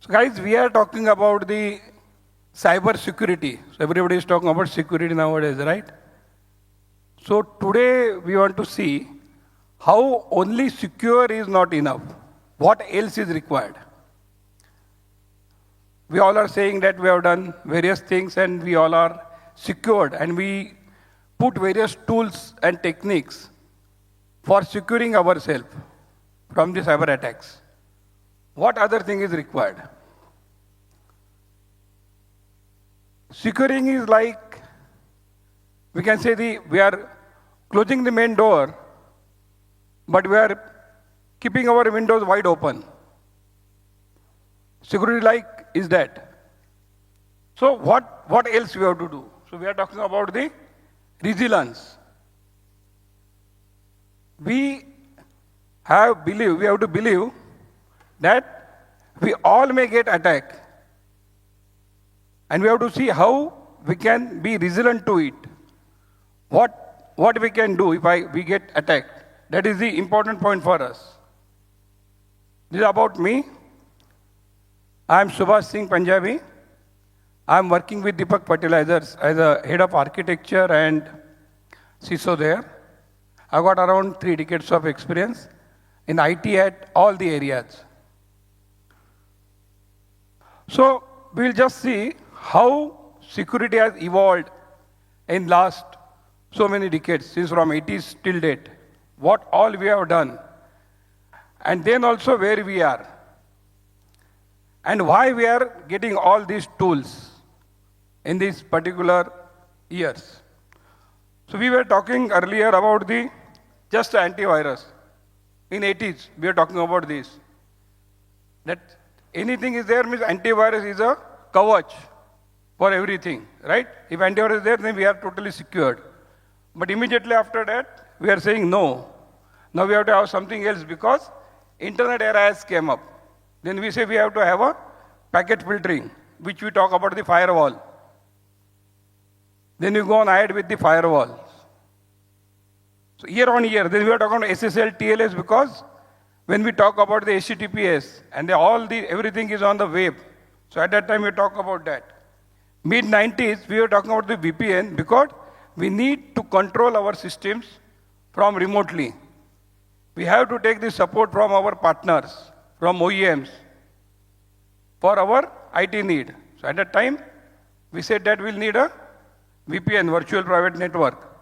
So guys, we are talking about the cybersecurity. So everybody is talking about security nowadays, right? So today we want to see how only secure is not enough. What else is required? We all are saying that we have done various things and we all are secured and we put various tools and techniques for securing ourselves from the cyber attacks. What other thing is required? Securing is like, we can say we are closing the main door, but we are keeping our windows wide open. Security like is that. So what else we have to do? So we are talking about the resilience. We have to believe that we all may get attacked. And we have to see how we can be resilient to it. What we can do if we get attacked. That is the important point for us. This is about me. I am Subhash Singh, Punjabi. I am working with Deepak Fertilisers as a head of architecture and CISO there. I got around 3 decades of experience in IT at all the areas. So we'll just see how security has evolved in last so many decades, since from 80s till date, what all we have done, and then also where we are, and why we are getting all these tools in these particular years. So we were talking earlier about the just antivirus. In 80s, we are talking about this. That anything is there means antivirus is a kavach for everything, right? If antivirus is there, then we are totally secured. But immediately after that, we are saying no. Now we have to have something else because internet era has came up. Then we say we have to have a packet filtering, which we talk about the firewall. Then we go on ahead with the firewall. So year on year, then we are talking about SSL, TLS because when we talk about the HTTPS and everything is on the web. So at that time we talk about that. Mid-90s, we were talking about the VPN because we need to control our systems from remotely. We have to take the support from our partners, from OEMs, for our IT need. So at that time, we said that we'll need a VPN, virtual private network.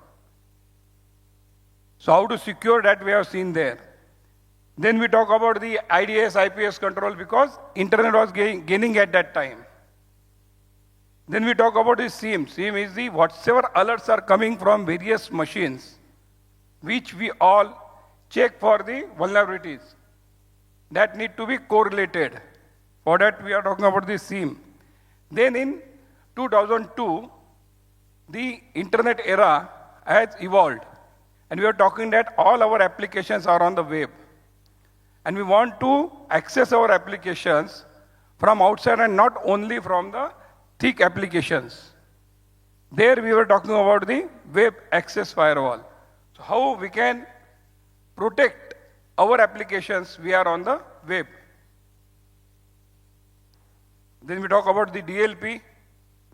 So how to secure that we have seen there. Then we talk about the IDS, IPS control because internet was gaining at that time. Then we talk about the SIEM. SIEM is the whatever alerts are coming from various machines, which we all check for the vulnerabilities that need to be correlated. For that we are talking about the SIEM. Then in 2002, the internet era has evolved. And we are talking that all our applications are on the web. And we want to access our applications from outside and not only from the thick applications. There we were talking about the web access firewall. So how we can protect our applications we are on the web. Then we talk about the DLP,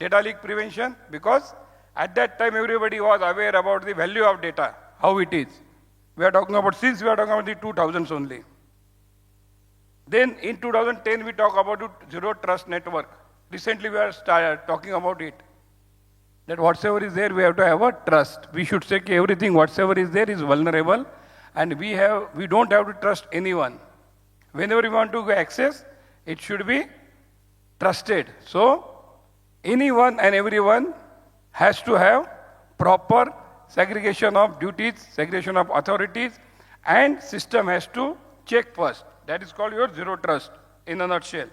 data leak prevention, because at that time everybody was aware about the value of data, how it is. We are talking about, since we are talking about the 2000s only. Then in 2010 we talk about the zero trust network. Recently we are talking about it. That whatever is there we have to have a trust. We should say everything whatever is there is vulnerable and we don't have to trust anyone. Whenever we want to access, it should be trusted. So anyone and everyone has to have proper segregation of duties, segregation of authorities, and system has to check first. That is called your zero trust in a nutshell.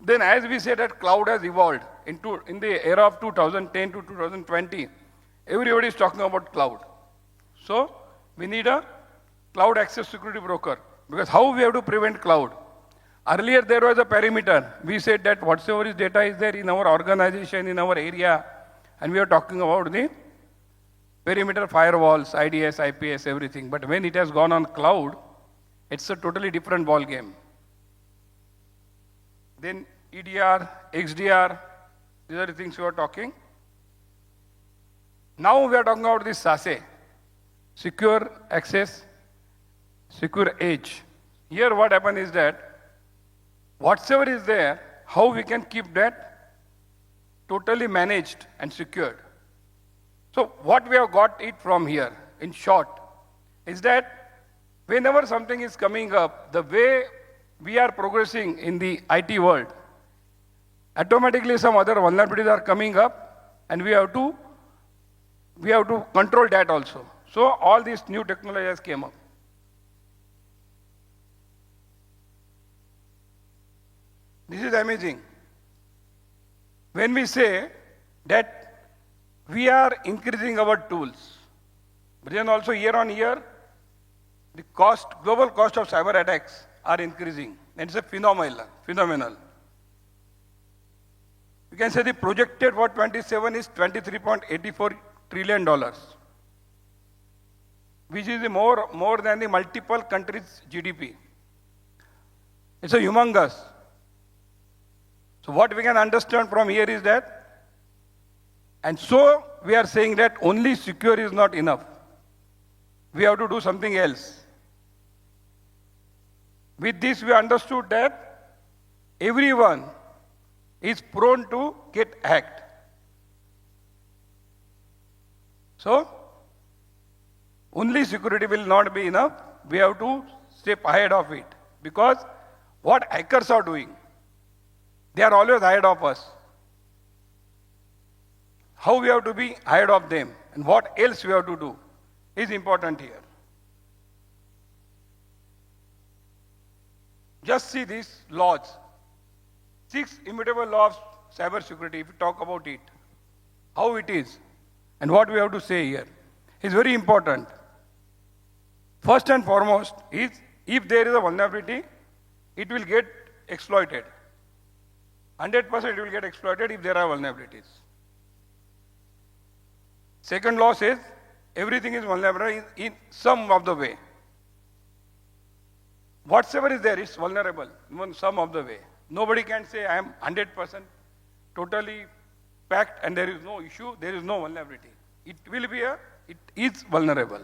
Then as we say that cloud has evolved in the era of 2010 to 2020, everybody is talking about cloud. So we need a cloud access security broker because how we have to prevent cloud? Earlier there was a perimeter. We said that whatsoever is data is there in our organization, in our area, and we are talking about the perimeter firewalls, IDS, IPS, everything. But when it has gone on cloud, it's a totally different ball game. then EDR, XDR, these are the things we are talking. Now we are talking about this SASE, secure access, secure edge. Here what happens is that whatsoever is there, how we can keep that totally managed and secured. So what we have got it from here, in short, is that whenever something is coming up, the way we are progressing in the IT world, automatically some other vulnerabilities are coming up, and we have to control that also. So all these new technologies came up. This is amazing. When we say that we are increasing our tools, but then also year on year, the global cost of cyber attacks are increasing. And it's a phenomenal. You can say the projected for 27 is $23.84 trillion, which is more than the multiple countries' GDP. It's a humongous. So what we can understand from here is that, and so we are saying that only secure is not enough. We have to do something else. With this, we understood that everyone is prone to get hacked. So, only security will not be enough. We have to step ahead of it. Because what hackers are doing, they are always ahead of us. How we have to be ahead of them and what else we have to do is important here. Just see these laws. 6 immutable laws of cybersecurity, if you talk about it, how it is, and what we have to say here is very important. First and foremost is, if there is a vulnerability, it will get exploited. 100% it will get exploited if there are vulnerabilities. Second law says, everything is vulnerable in some of the way. Whatsoever is there is vulnerable in some of the way. Nobody can say I am 100% totally packed and there is no issue, there is no vulnerability. It is vulnerable.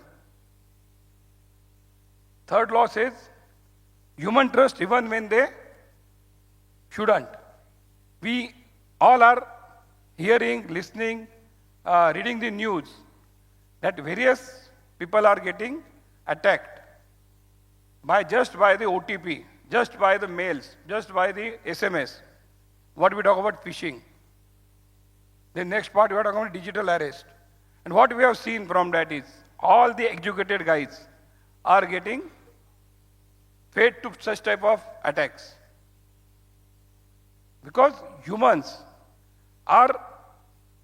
Third law says, human trust even when they shouldn't. We all are hearing, listening, reading the news that various people are getting attacked just by the OTP, just by the mails, just by the SMS. What we talk about phishing. The next part we are talking about digital arrest. And what we have seen from that is all the educated guys are getting fed to such type of attacks. Because humans are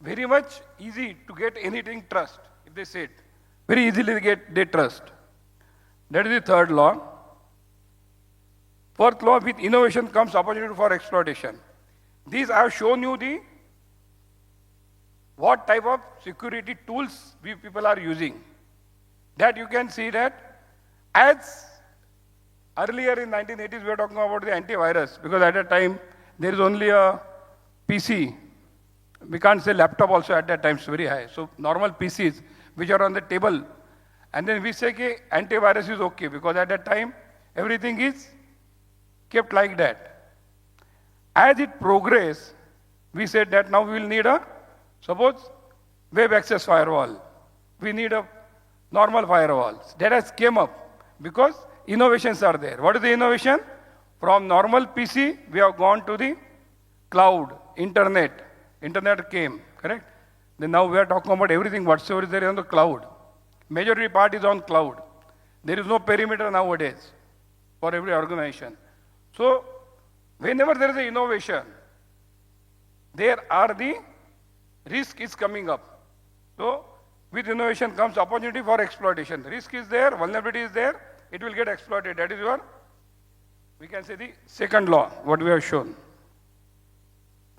very much easy to get anything trust, if they say it. Very easily they trust. That is the third law. Fourth law, with innovation comes opportunity for exploitation. These I have shown you what type of security tools we people are using. That you can see that as earlier in 1980s we were talking about the antivirus, because at that time there is only a PC. We can't say laptop also at that time, it's very high. So normal PCs which are on the table. And then we say that antivirus is okay, because at that time everything is kept like that. As it progressed, we said that now we will need suppose web access firewall. We need a normal firewall. That has came up because innovations are there. What is the innovation? From normal PC, we have gone to the cloud, internet. Internet came, correct? Then now we are talking about everything whatsoever is there on the cloud. Majority part is on cloud. There is no perimeter nowadays for every organization. So, whenever there is an innovation, there are the risk is coming up. So, with innovation comes opportunity for exploitation. Risk is there, vulnerability is there, it will get exploited. That is we can say the second law, what we have shown.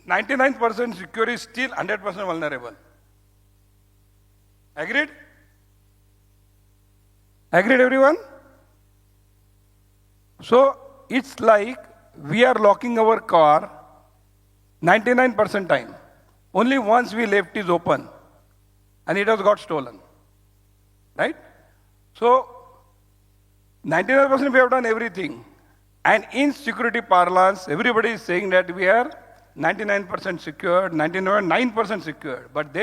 99% secure is still 100% vulnerable. Agreed? Agreed, everyone? So, it's like we are locking our car 99% time. Only once we left is open and it has got stolen. Right? So 99% we have done everything. And in security parlance, everybody is saying that we are 99% secured, 99% secured. But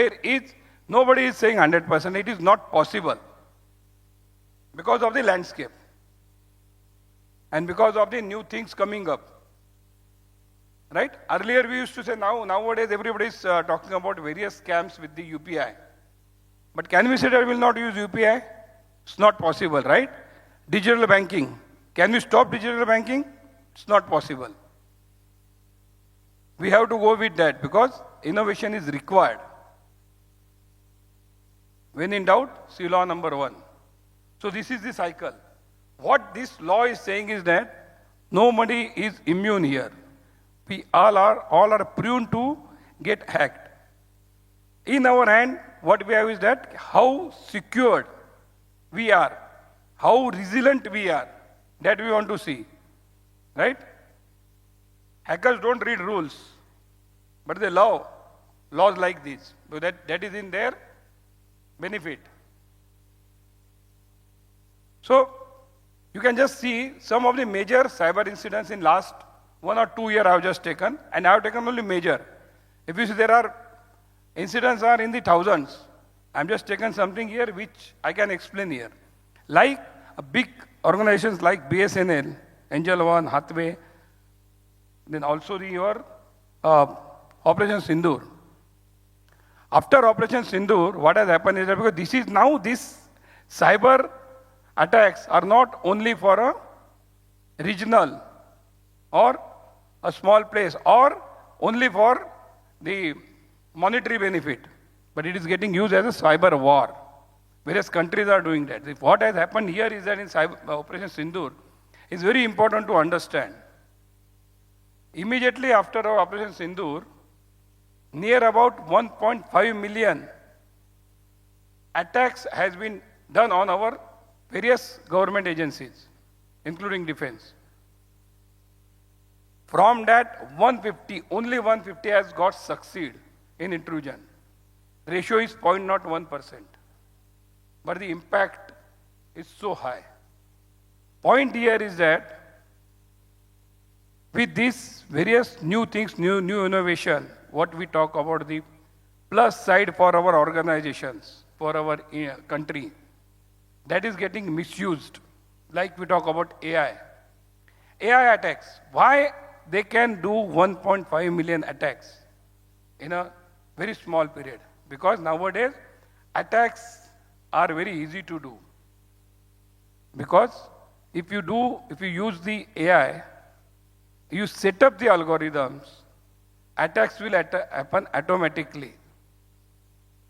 nobody is saying 100%. It is not possible because of the landscape and because of the new things coming up. Right? Earlier we used to say nowadays everybody is talking about various scams with the UPI. But can we say that we will not use UPI? It's not possible, right? Digital banking. Can we stop digital banking? It's not possible. We have to go with that because innovation is required. When in doubt, see law number 1. So this is the cycle. What this law is saying is that nobody is immune here. We all are prone to get hacked. In our hand, what we have is that how secured we are, how resilient we are, that we want to see. Right? Hackers don't read rules, but they love laws like this. So that is in their benefit. So you can just see some of the major cyber incidents in last 1 or 2 years I have just taken, and I have taken only major. If you see there are incidents are in the thousands. I'm just taken something here which I can explain here. Like a big organizations like BSNL, Angel One, Hathway, then also your Operation Sindoor. After Operation Sindoor, what has happened is that because these cyber attacks are not only for a regional or a small place or only for the monetary benefit, but it is getting used as a cyber war. Various countries are doing that. What has happened here is that in Operation Sindoor, it's very important to understand. Immediately after our Operation Sindoor, near about 1.5 million attacks has been done on our various government agencies, including defense. From that, only 150 has got succeed in intrusion. Ratio is 0.01%. But the impact is so high. Point here is that with these various new things, new innovation, what we talk about the plus side for our organizations, for our country, that is getting misused. Like we talk about AI. AI attacks. Why they can do 1.5 million attacks in a very small period? Because nowadays attacks are very easy to do. Because if you use the AI, you set up the algorithms, attacks will happen automatically.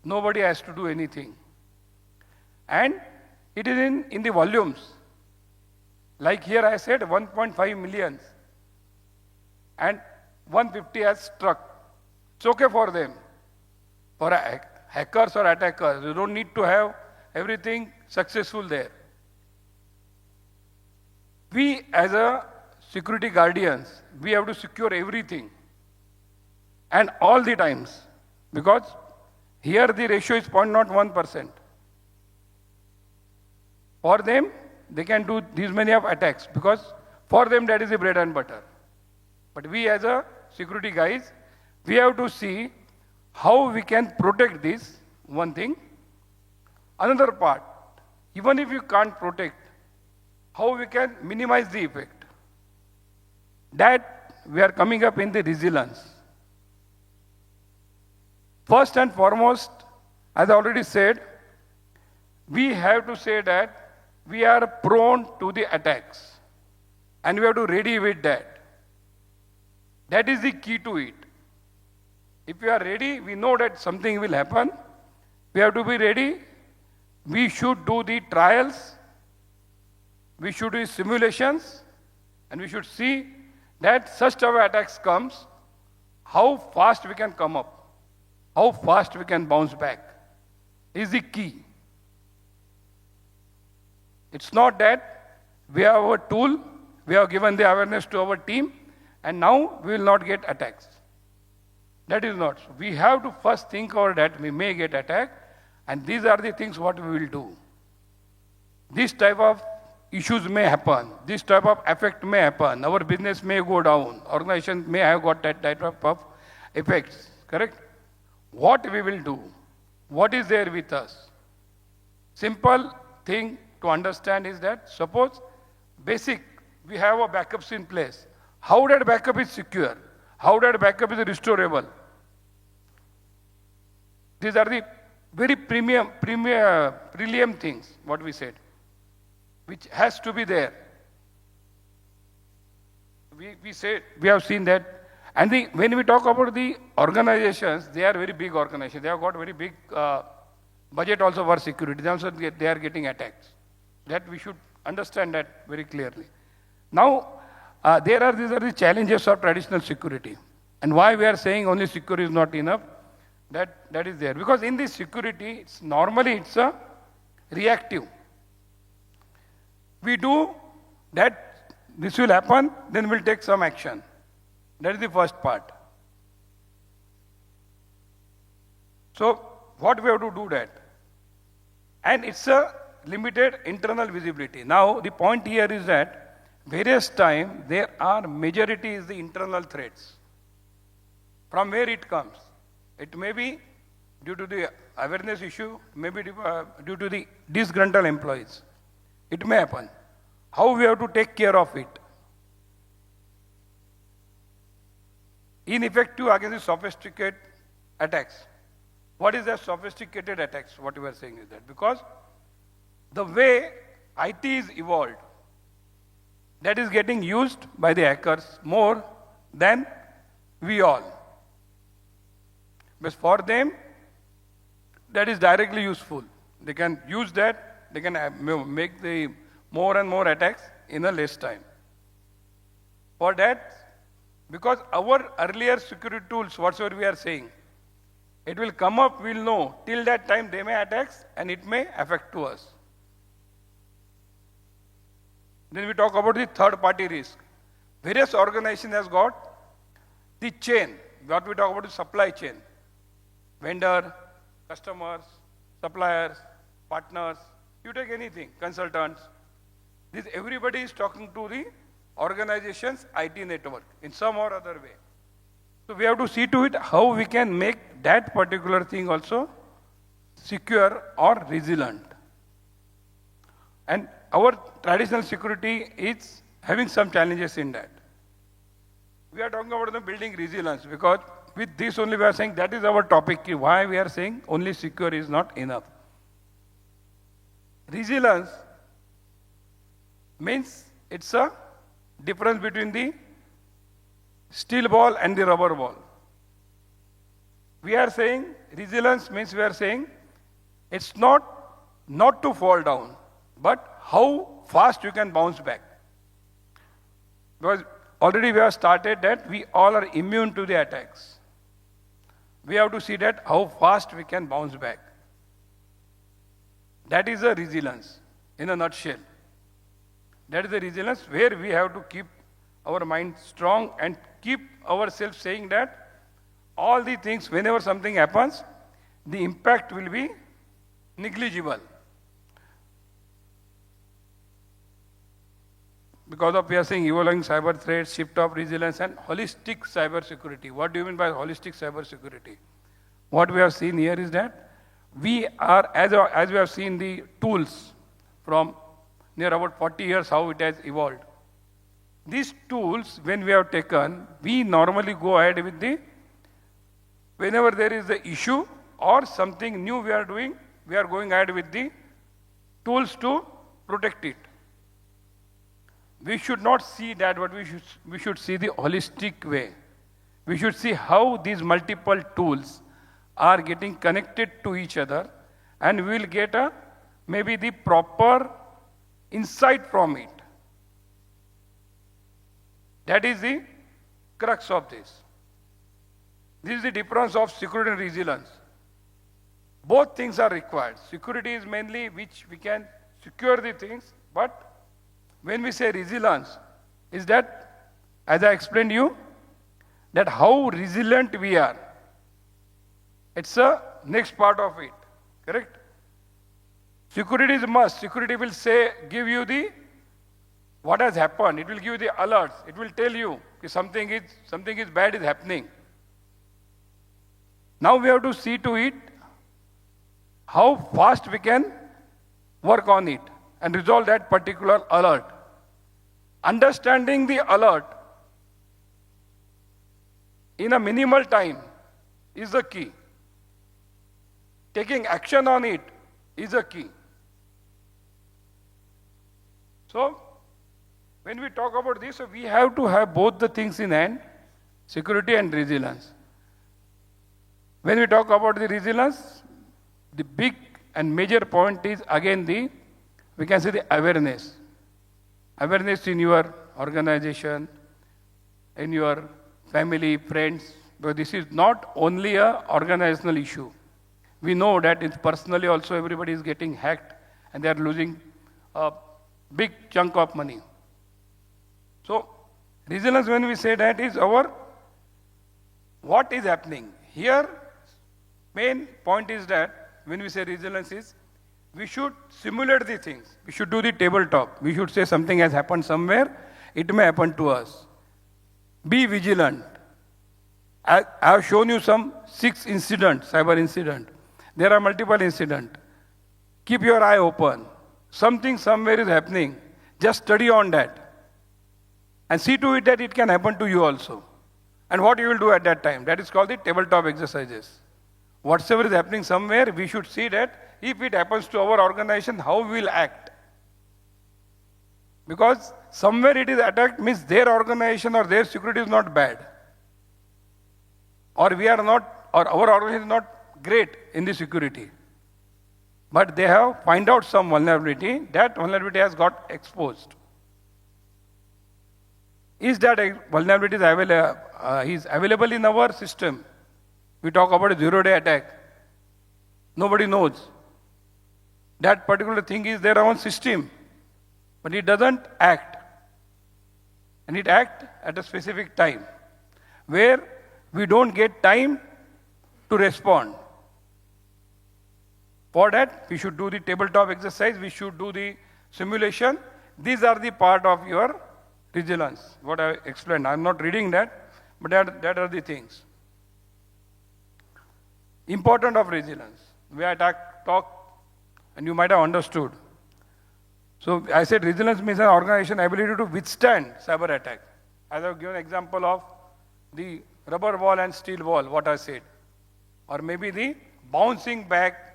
Nobody has to do anything. And it is in the volumes. Like here I said 1.5 million and 150 has struck. It's okay for them. For hackers or attackers, you don't need to have everything successful there. We as a security guardians, we have to secure everything and all the times, because here the ratio is 0.01%. For them, they can do these many of attacks because for them that is the bread and butter. But we as a security guys, we have to see how we can protect this, one thing. Another part, even if you can't protect, how we can minimize the effect. That we are coming up in the resilience. First and foremost, as I already said, we have to say that we are prone to the attacks and we have to ready with that. That is the key to it. If we are ready, we know that something will happen. We have to be ready. We should do the trials. We should do simulations. And we should see that such type of attacks comes, how fast we can come up, how fast we can bounce back is the key. It's not that we have a tool, we have given the awareness to our team, and now we will not get attacks. That is not so. We have to first think about that we may get attacked, and these are the things what we will do. This type of issues may happen. This type of effect may happen. Our business may go down. Organization may have got that type of effects. Correct? What we will do? What is there with us? Simple thing to understand is that suppose basic, we have a backups in place. How that backup is secure? How that backup is restorable? These are the very premium things, what we said, which has to be there. We have seen that. And when we talk about the organizations, they are very big organizations. They have got very big budget also for security. Also they are getting attacked. That we should understand that very clearly. Now, these are the challenges of traditional security. And why we are saying only security is not enough, that is there. Because in this security, normally it's a reactive. We do that, this will happen, then we'll take some action. That is the first part. So, what we have to do that? And it's a limited internal visibility. Now, the point here is that various time there are majority is the internal threats. From where it comes? It may be due to the awareness issue, maybe due to the disgruntled employees. It may happen. How we have to take care of it? Ineffective against the sophisticated attacks. What is that sophisticated attacks? What we are saying is that because the way IT is evolved, that is getting used by the hackers more than we all. But for them, that is directly useful. They can use that, they can make the more and more attacks in a less time. For that, because our earlier security tools, whatsoever we are saying, it will come up, we'll know. Till that time, they may attack and it may affect to us. Then we talk about the third party risk. Various organizations has got the chain. What we talk about is supply chain. Vendor, customers, suppliers, partners, you take anything, consultants. This everybody is talking to the organization's IT network in some or other way. So we have to see to it how we can make that particular thing also secure or resilient. And our traditional security is having some challenges in that. We are talking about the building resilience because with this only we are saying that is our topic, why we are saying only secure is not enough. Resilience means it's a difference between the steel ball and the rubber ball. We are saying resilience means we are saying it's not to fall down, but how fast you can bounce back. Because already we have started that we all are immune to the attacks. We have to see that how fast we can bounce back. That is a resilience in a nutshell. That is the resilience where we have to keep our mind strong and keep ourselves saying that all the things, whenever something happens, the impact will be negligible. Because of we are saying evolving cyber threats, shift of resilience and holistic cyber security. What do you mean by holistic cyber security? What we have seen here is that we are, as we have seen the tools from near about 40 years, how it has evolved. These tools, when we have taken, we normally go ahead with the, whenever there is the issue or something new we are doing, we are going ahead with the tools to protect it. We should not see that, but we should see the holistic way. We should see how these multiple tools are getting connected to each other, and we will get maybe the proper insight from it. That is the crux of this. This is the difference of security and resilience. Both things are required. Security is mainly which we can secure the things, but when we say resilience, is that as I explained you, that how resilient we are. It's the next part of it, correct? Security is a must. Security will say, give you the what has happened. It will give you the alerts. It will tell you if something is bad is happening. Now we have to see to it how fast we can work on it and resolve that particular alert. Understanding the alert in a minimal time is the key. Taking action on it is the key. So, when we talk about this, we have to have both the things in hand, security and resilience. When we talk about the resilience, the big and major point is again we can say the awareness. Awareness in your organization, in your family, friends, but this is not only an organizational issue. We know that it's personally also everybody is getting hacked and they are losing a big chunk of money. So, resilience, when we say that, is our what is happening. Here, main point is that when we say resilience is, we should simulate the things. We should do the tabletop. We should say something has happened somewhere, it may happen to us. Be vigilant. I have shown you some 6 incidents, cyber incident. There are multiple incidents. Keep your eye open. Something somewhere is happening. Just study on that. And see to it that it can happen to you also. And what you will do at that time. That is called the tabletop exercises. Whatever is happening somewhere, we should see that if it happens to our organization, how we will act. Because somewhere it is attacked means their organization or their security is not bad. Or we are not, or our organization is not great in the security. But they have find out some vulnerability, that vulnerability has got exposed. Is that vulnerability is available in our system? We talk about a 0-day attack. Nobody knows. That particular thing is their own system, but it doesn't act. And it acts at a specific time, where we don't get time to respond. For that, we should do the tabletop exercise, we should do the simulation. These are the part of your resilience, what I explained. I'm not reading that, but that are the things. Important of resilience. We had talked, and you might have understood. So I said resilience means an organization ability to withstand cyber attack. As I've given example of the rubber wall and steel wall, what I said. Or maybe the bouncing back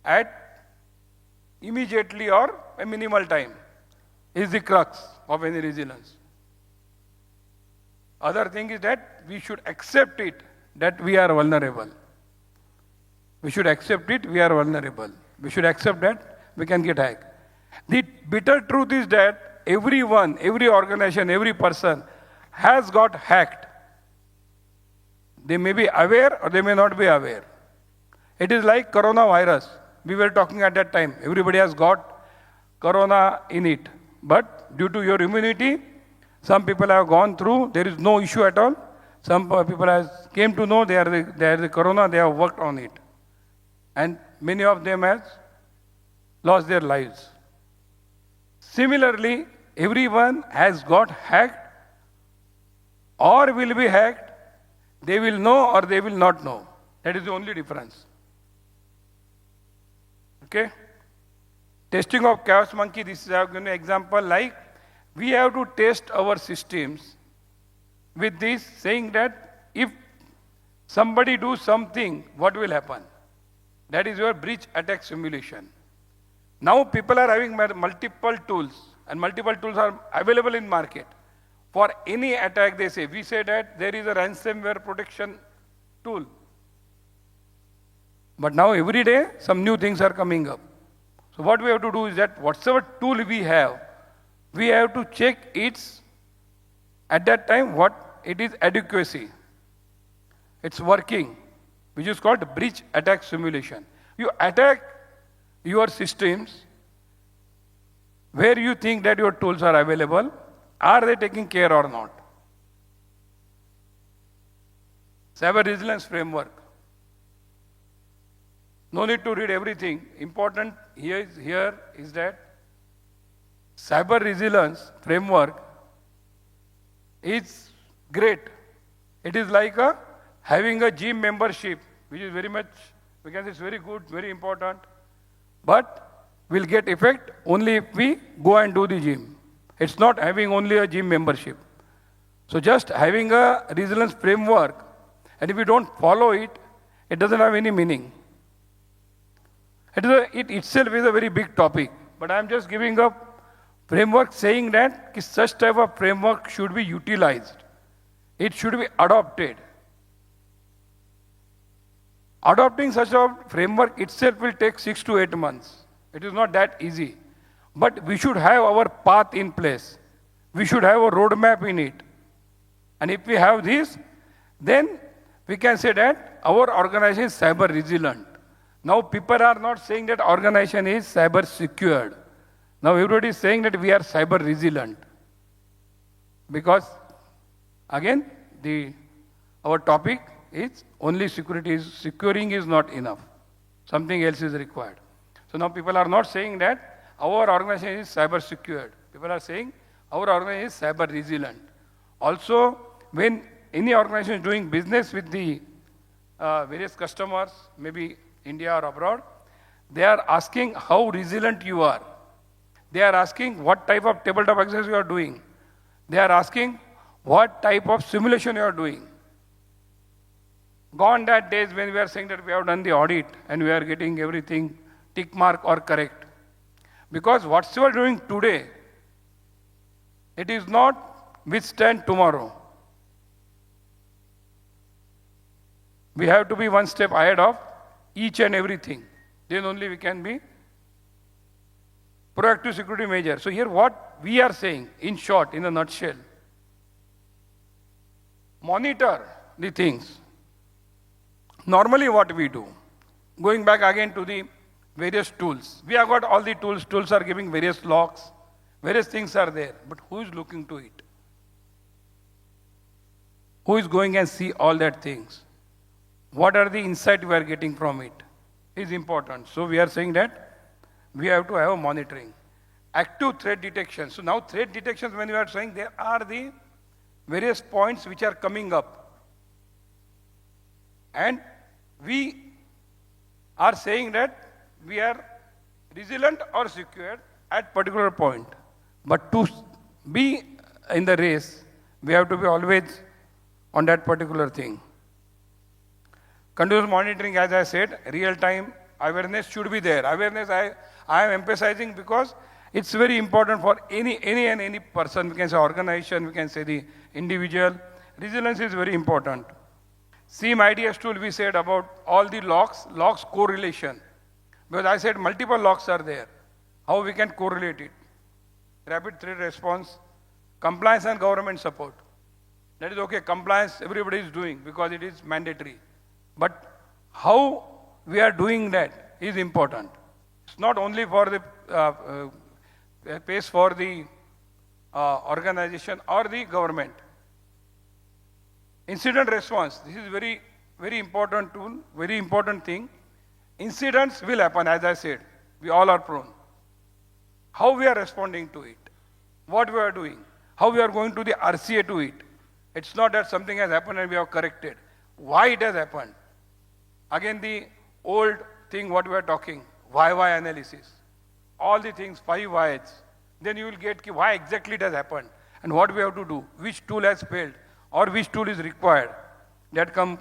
at immediately or a minimal time is the crux of any resilience. Other thing is that we should accept it that we are vulnerable. We should accept it, we are vulnerable. We should accept that we can get hacked. The bitter truth is that everyone, every organization, every person has got hacked. They may be aware or they may not be aware. It is like coronavirus. We were talking at that time. Everybody has got corona in it. But due to your immunity, some people have gone through, there is no issue at all. Some people have came to know they are the corona, they have worked on it. And many of them have lost their lives. Similarly, everyone has got hacked or will be hacked. They will know or they will not know. That is the only difference. Okay? Testing of chaos monkey, this is I have given an example like we have to test our systems with this saying that if somebody do something, what will happen? That is your breach attack simulation. Now people are having multiple tools and multiple tools are available in market. For any attack they say, we say that there is a ransomware protection tool. But now every day some new things are coming up. So what we have to do is that whatever tool we have to check its, at that time what it is adequacy. It's working, which is called breach attack simulation. You attack your systems where you think that your tools are available. Are they taking care or not? Cyber Resilience Framework. No need to read everything. Important here is that Cyber Resilience Framework is great. It is like having a gym membership, which is very much, we can say it's very good, very important, but will get effect only if we go and do the gym. It's not having only a gym membership. So just having a resilience framework, and if we don't follow it, it doesn't have any meaning. It itself is a very big topic, but I'm just giving a framework saying that such type of framework should be utilized. It should be adopted. Adopting such a framework itself will take 6 to 8 months. It is not that easy. But we should have our path in place. We should have a roadmap in it. And if we have this, then we can say that our organization is cyber resilient. Now people are not saying that organization is cyber secured. Now everybody is saying that we are cyber resilient. Because again, our topic is only securing is not enough. Something else is required. So now people are not saying that our organization is cyber secured. People are saying our organization is cyber resilient. Also, when any organization is doing business with the various customers, maybe India or abroad, they are asking how resilient you are. They are asking what type of tabletop exercise you are doing. They are asking what type of simulation you are doing. Gone that days when we are saying that we have done the audit and we are getting everything tick mark or correct. Because what you are doing today, it is not withstand tomorrow. We have to be one step ahead of each and everything. Then only we can be proactive security measure. So here what we are saying, in short, in a nutshell, monitor the things. Normally what we do, going back again to the various tools. We have got all the tools. Tools are giving various logs. Various things are there. But who is looking to it? Who is going and see all that things? What are the insight we are getting from it? Is important. So we are saying that we have to have a monitoring. Active threat detection. So now threat detections, when we are saying, there are the various points which are coming up. And we are saying that we are resilient or secured at particular point. But to be in the race, we have to be always on that particular thing. Continuous monitoring, as I said, real-time awareness should be there. Awareness I am emphasizing because it's very important for any person. We can say organization, we can say the individual. Resilience is very important. SIEM IDS tool we said about all the logs correlation. Because I said multiple logs are there. How we can correlate it? Rapid threat response, compliance and government support. That is okay, compliance everybody is doing because it is mandatory. But how we are doing that is important. It's not only for the pace for the organization or the government. Incident response, this is very, very important tool, very important thing. Incidents will happen, as I said. We all are prone. How we are responding to it, what we are doing, how we are going to the RCA to it. It's not that something has happened and we have corrected. Why it has happened? Again, the old thing what we are talking, why analysis. All the things, 5 whys. Then you will get why exactly it has happened and what we have to do, which tool has failed or which tool is required. That come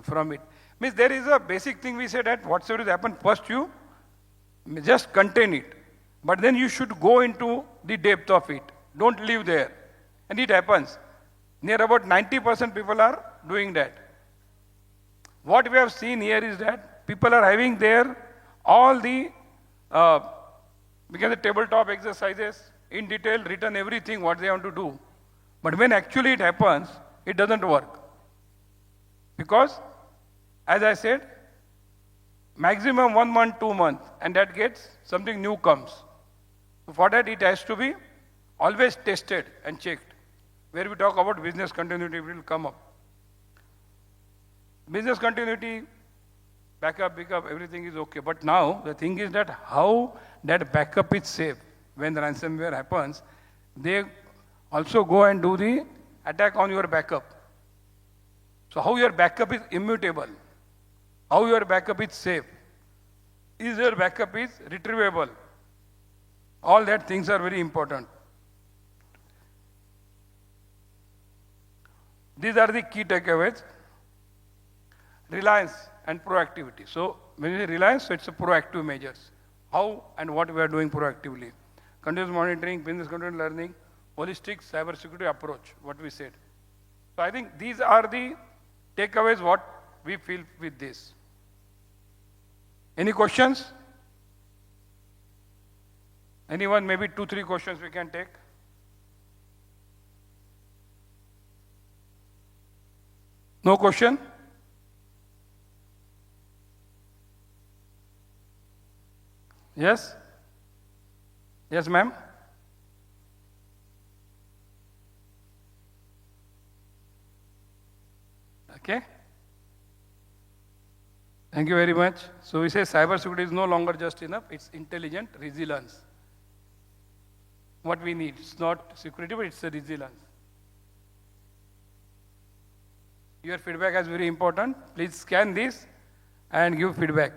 from it. Means there is a basic thing we said that whatsoever has happened, first you just contain it. But then you should go into the depth of it. Don't leave there. And it happens. Near about 90% people are doing that. What we have seen here is that people are having there all the tabletop exercises in detail, written everything what they want to do. But when actually it happens, it doesn't work. Because, as I said, maximum 1 month, 2 months, and that gets something new comes. So for that it has to be always tested and checked. Where we talk about business continuity, it will come up. Business continuity, backup, everything is okay. But now the thing is that how that backup is safe. When the ransomware happens, they also go and do the attack on your backup. So how your backup is immutable, how your backup is safe, is your backup is retrievable. All that things are very important. These are the key takeaways. Reliance and proactivity. So when you say reliance, so it's a proactive measures. How and what we are doing proactively. Continuous monitoring, business continuous learning, holistic cybersecurity approach, what we said. So I think these are the takeaways what we feel with this. Any questions? Anyone, maybe 2-3 questions we can take. No question? Yes? Yes, ma'am? Okay. Thank you very much. So we say cybersecurity is no longer just enough, it's intelligent resilience. What we need, it's not security, but it's a resilience. Your feedback is very important. Please scan this and give feedback.